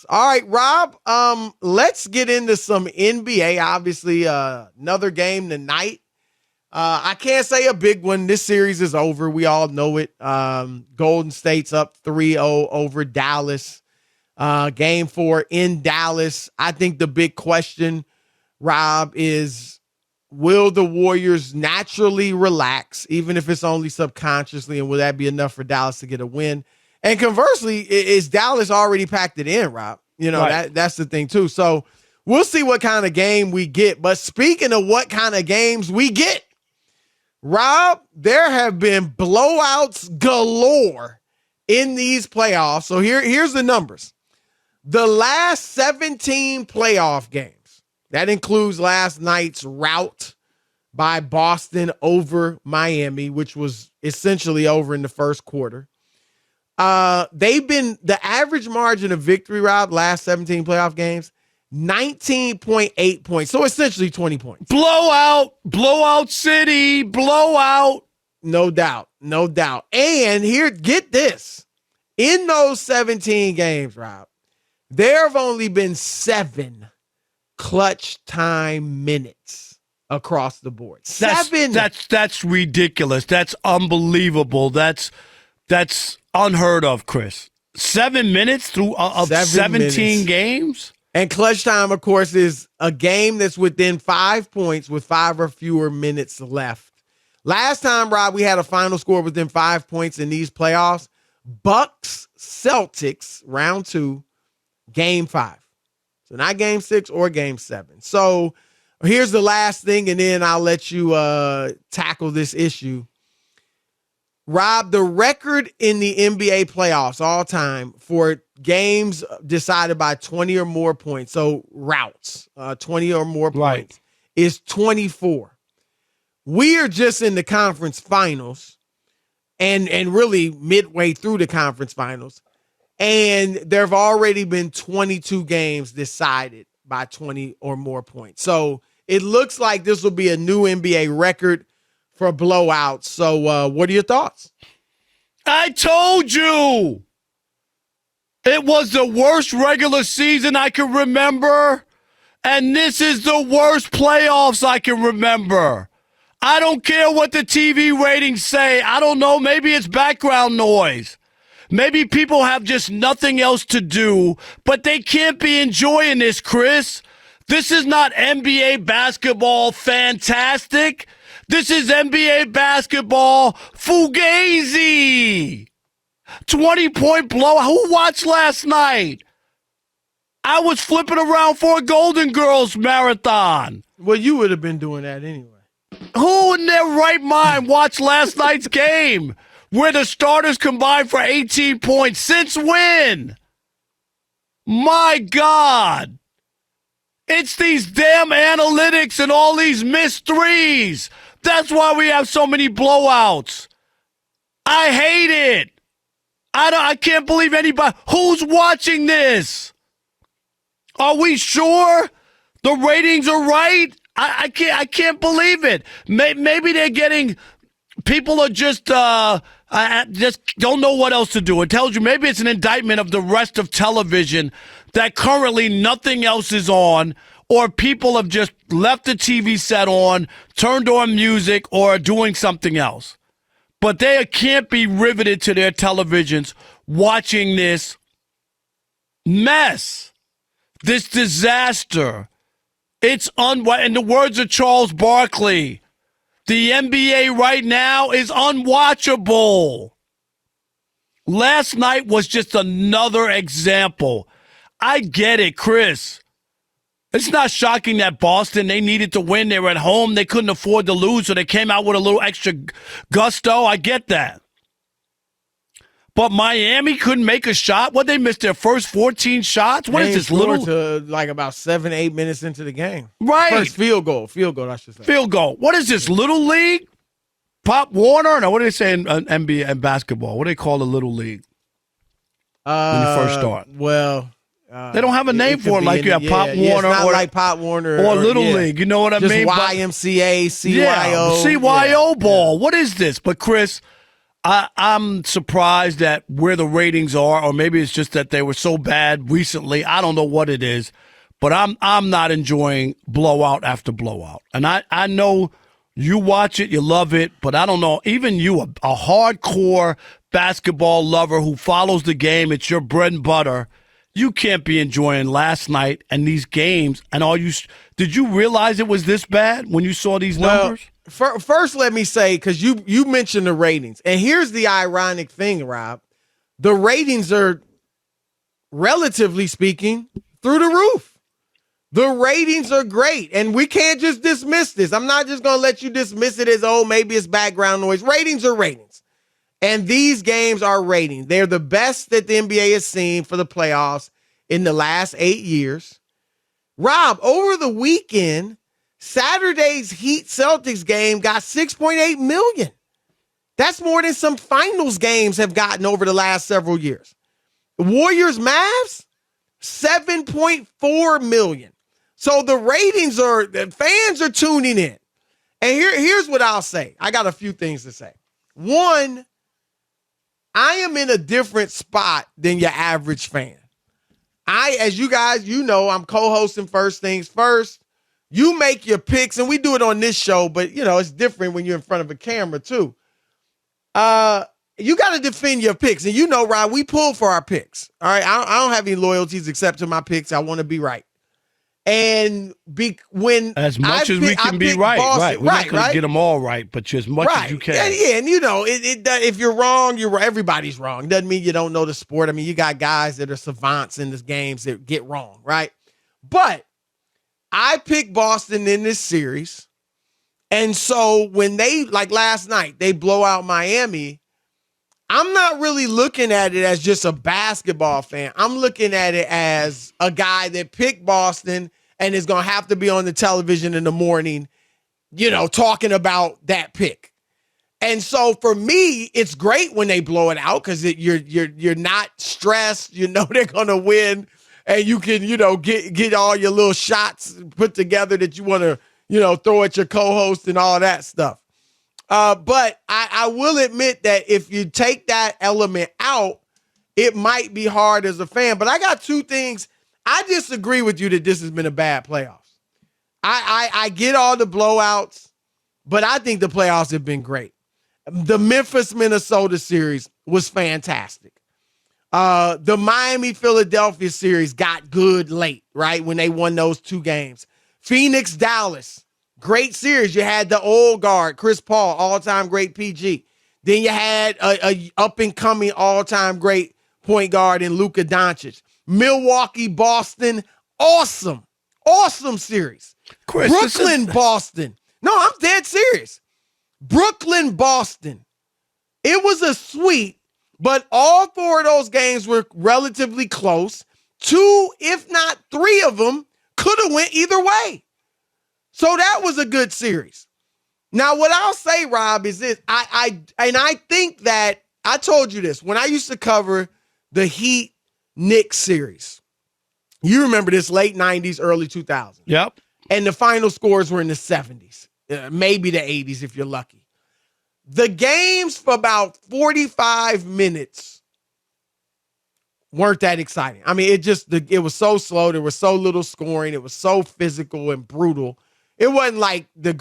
All right, Rob, let's get into some NBA. Obviously, another game tonight. I can't say a big one. This series is over. We all know it. Golden State's up 3-0 over Dallas. Game 4 in Dallas. I think the big question, Rob, is will the Warriors naturally relax, even if it's only subconsciously, and will that be enough for Dallas to get a win? And conversely, is Dallas already packed it in, Rob? You know, right. That's the thing, too. So we'll see what kind of game we get. But speaking of what kind of games we get, Rob, there have been blowouts galore in these playoffs. So here's the numbers. The last 17 playoff games, that includes last night's rout by Boston over Miami, which was essentially over in the first quarter. They've been the average margin of victory, Rob, last 17 playoff games, 19.8 points. So essentially 20 points. Blowout city, blowout. No doubt. And here, get this. In those 17 games, Rob, there have only been 7 clutch time minutes across the board. 7. That's ridiculous. That's unbelievable. That's unheard of, Chris. 7 minutes through of 17 games? And clutch time, of course, is a game that's within 5 points with 5 or fewer minutes left. Last time, Rob, we had a final score within 5 points in these playoffs. Bucks Celtics, round 2, game 5. So not game 6 or game 7. So here's the last thing, and then I'll let you tackle this issue. Rob, the record in the NBA playoffs all time for games decided by 20 or more points, so routes, 20 or more points, is 24. We are just in the conference finals and really midway through the conference finals, and there have already been 22 games decided by 20 or more points. So it looks like this will be a new NBA record for blowouts. So what are your thoughts? I told you it was the worst regular season I can remember, and this is the worst playoffs I can remember. I don't care what the TV ratings say. I don't know. Maybe it's background noise. Maybe people have just nothing else to do, but they can't be enjoying this, Chris. This is not NBA basketball fantastic. This is NBA basketball fugazi. 20-point blowout. Who watched last night? I was flipping around for a Golden Girls marathon. Well, you would have been doing that anyway. Who in their right mind watched last night's game where the starters combined for 18 points? Since when? My God. It's these damn analytics and all these missed threes. That's why we have so many blowouts. I hate it. I can't believe anybody. Who's watching this? Are we sure the ratings are right? I can't believe it. Maybe they're getting. People are just don't know what else to do. It tells you maybe it's an indictment of the rest of television that currently nothing else is on, or people have just left the TV set on, turned on music, or are doing something else. But they can't be riveted to their televisions watching this mess, this disaster. It's in the words of Charles Barkley, the NBA right now is unwatchable. Last night was just another example. I get it, Chris. It's not shocking that Boston, they needed to win. They were at home. They couldn't afford to lose, so they came out with a little extra gusto. I get that. But Miami couldn't make a shot. What, they missed their first 14 shots? What is this little? To like about 7-8 minutes into the game. Right. First field goal, I should say. Field goal. What is this, Little League? Pop Warner? No, what do they say in NBA and basketball? What do they call the Little League when you first start? Well, they don't have a name for it like you have Pop Warner. It's not like Pop Warner. Or Little League. You know what I mean? Just YMCA, CYO. CYO ball. What is this? But, Chris, I'm surprised at where the ratings are, or maybe it's just that they were so bad recently. I don't know what it is, but I'm not enjoying blowout after blowout. And I know you watch it, you love it, but I don't know. Even you, a hardcore basketball lover who follows the game, it's your bread and butter. You can't be enjoying last night and these games. And did you realize it was this bad when you saw these numbers? First, let me say, because you mentioned the ratings, and here's the ironic thing, Rob. The ratings are, relatively speaking, through the roof. The ratings are great, and we can't just dismiss this. I'm not just going to let you dismiss it as, oh, maybe it's background noise. Ratings are ratings, and these games are ratings. They're the best that the NBA has seen for the playoffs in the last 8 years. Rob, over the weekend, Saturday's Heat Celtics game got 6.8 million. That's more than some finals games have gotten over the last several years. Warriors Mavs, 7.4 million. So the ratings the fans are tuning in. And here's what I'll say. I got a few things to say. One, I am in a different spot than your average fan. As you guys, I'm co-hosting First Things First. You make your picks, and we do it on this show, but, it's different when you're in front of a camera, too. You got to defend your picks. And Rob, we pull for our picks. All right? I don't have any loyalties except to my picks. I want to be right. And when as much as we can be right, Boston, right. We're not going to get them all right, but as much as you can. Yeah, and if you're wrong, you're right. Everybody's wrong. Doesn't mean you don't know the sport. I mean, you got guys that are savants in these games that get wrong, right? But I picked Boston in this series. And so when they, like last night, they blow out Miami, I'm not really looking at it as just a basketball fan. I'm looking at it as a guy that picked Boston and is going to have to be on the television in the morning, talking about that pick. And so for me, it's great when they blow it out because you're not stressed. They're going to win, and you can, get all your little shots put together that you want to, throw at your co-host and all that stuff. But I will admit that if you take that element out, it might be hard as a fan. But I got two things. I disagree with you that this has been a bad playoffs. I get all the blowouts, but I think the playoffs have been great. The Memphis-Minnesota series was fantastic. The Miami-Philadelphia series got good late, right, when they won those two games. Phoenix-Dallas, great series. You had the old guard, Chris Paul, all-time great PG. Then you had a up-and-coming all-time great point guard in Luka Doncic. Milwaukee-Boston, awesome series. Chris, Brooklyn-Boston. No, I'm dead serious. Brooklyn-Boston. It was a sweep, but all four of those games were relatively close. Two, if not three of them, could have went either way. So that was a good series. Now, what I'll say, Rob, is this. I think that I told you this when I used to cover the Heat Knicks series. You remember this, late 90s, early 2000s. Yep. And the final scores were in the 70s, maybe the 80s if you're lucky. The games for about 45 minutes weren't that exciting. I mean, it was so slow. There was so little scoring. It was so physical and brutal. It wasn't like the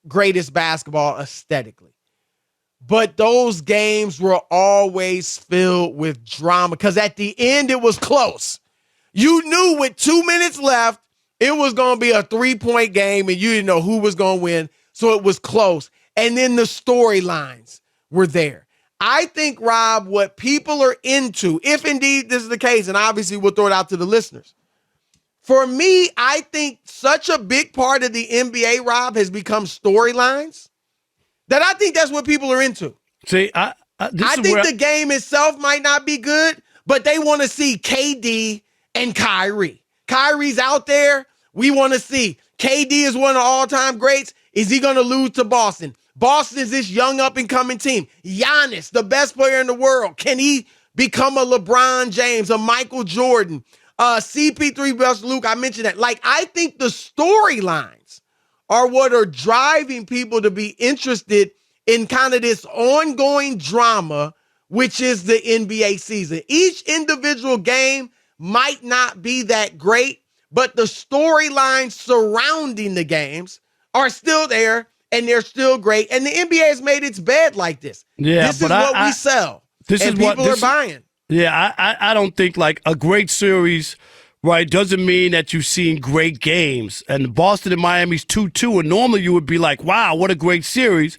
greatest basketball aesthetically. But those games were always filled with drama because at the end it was close. You knew with 2 minutes left, it was going to be a 3-point game and you didn't know who was going to win. So it was close. And then the storylines were there. I think, Rob, what people are into, if indeed this is the case, and obviously we'll throw it out to the listeners. For me, I think such a big part of the NBA, Rob, has become storylines that I think that's what people are into. See, I think the game itself might not be good, but they want to see KD and Kyrie. Kyrie's out there. We want to see. KD is one of the all-time greats. Is he going to lose to Boston? Boston is this young up-and-coming team. Giannis, the best player in the world. Can he become a LeBron James, a Michael Jordan? CP3 versus Luke, I mentioned that. I think the storylines are what are driving people to be interested in kind of this ongoing drama, which is the NBA season. Each individual game might not be that great, but the storylines surrounding the games are still there and they're still great. And the NBA has made its bed like this. Yeah, this is what we sell. This and is what people are buying. Yeah, I don't think like a great series, right, doesn't mean that you've seen great games. And Boston and Miami's 2-2, and normally you would be like, wow, what a great series.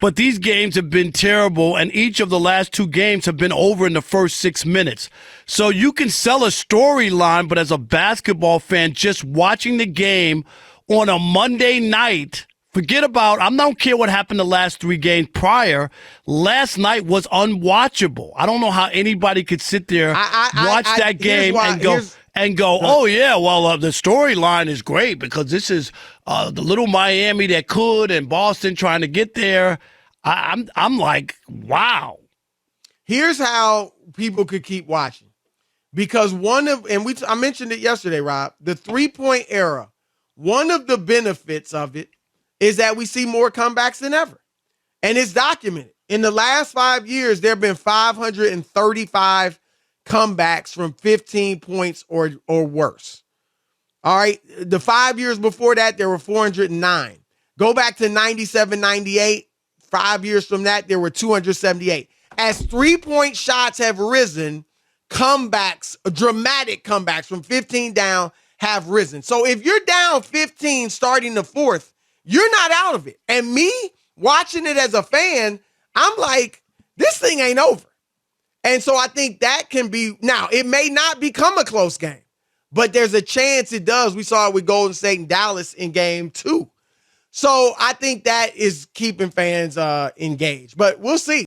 But these games have been terrible, and each of the last 2 games have been over in the first 6 minutes. So you can sell a storyline, but as a basketball fan, just watching the game on a Monday night, forget about, I don't care what happened the last 3 games prior. Last night was unwatchable. I don't know how anybody could sit there, watch that game and go, oh, yeah, well, the storyline is great because this is the little Miami that could and Boston trying to get there. I'm like, wow. Here's how people could keep watching. Because I mentioned it yesterday, Rob, the 3-point era, one of the benefits of it is that we see more comebacks than ever. And it's documented. In the last 5 years, there have been 535 comebacks from 15 points or worse. All right. The 5 years before that, there were 409. Go back to 97, 98. 5 years from that, there were 278. As 3-point shots have risen, comebacks, dramatic comebacks from 15 down have risen. So if you're down 15 starting the fourth, you're not out of it. And me watching it as a fan, I'm like, this thing ain't over. And so I think that can be, now it may not become a close game, but there's a chance it does. We saw it with Golden State and Dallas in game 2. So I think that is keeping fans engaged, but we'll see.